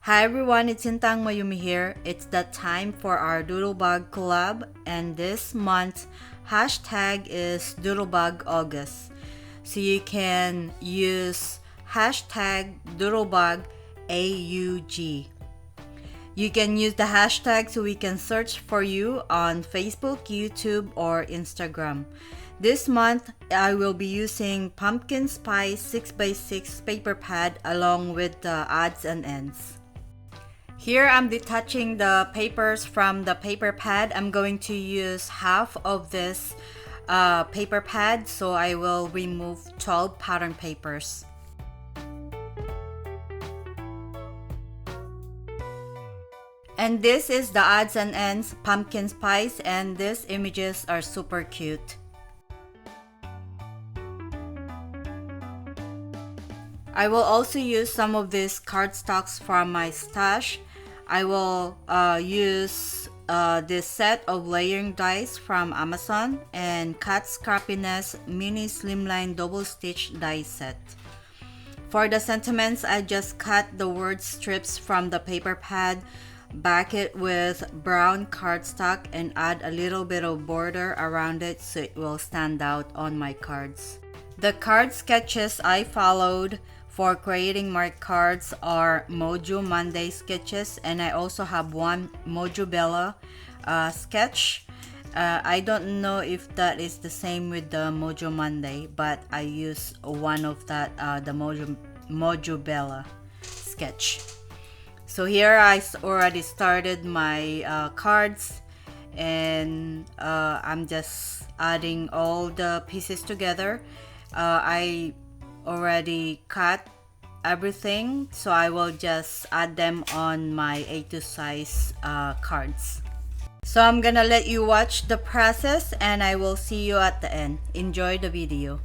Hi everyone, it's Sintang Mayumi here. It's that time for our Doodlebug collab, and this month hashtag is Doodlebug August. So you can use hashtag Doodlebug AUG. You can use the hashtag so we can search for you on Facebook, YouTube, or Instagram. This month, I will be using pumpkin spice 6x6 paper pad along with the odds and ends. Here I'm detaching the papers from the paper pad. I'm going to use half of this paper pad, so I will remove 12 pattern papers. And this is the odds and ends pumpkin spice, and these images are super cute. I will also use some of these cardstocks from my stash. I will use this set of layering dies from Amazon and Cut Scrappiness Mini Slimline Double Stitch die set. For the sentiments, I just cut the word strips from the paper pad, back it with brown cardstock, and add a little bit of border around it so it will stand out on my cards. The card sketches I followed for creating my cards are Mojo Monday sketches, and I also have one Mojo Bella sketch. I don't know if that is the same with the Mojo Monday, but I use one of that, the Mojo Bella sketch. So here I already started my cards, and I'm just adding all the pieces together. I already cut everything, so I will just add them on my A2 size cards. So I'm gonna let you watch the process, and I will see you at the end. Enjoy the video.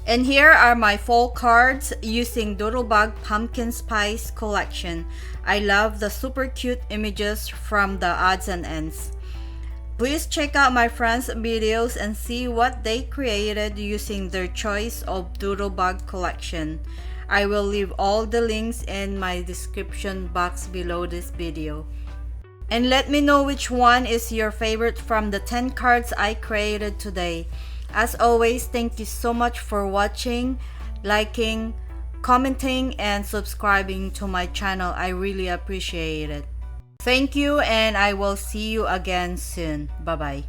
And here are my fall cards using Doodlebug Pumpkin Spice collection. I love the super cute images from the odds and ends. Please check out my friends' videos and see what they created using their choice of Doodlebug collection. I will leave all the links in my description box below this video. And let me know which one is your favorite from the 10 cards I created today. As always, thank you so much for watching, liking, commenting, and subscribing to my channel. I really appreciate it. Thank you, and I will see you again soon. Bye-bye.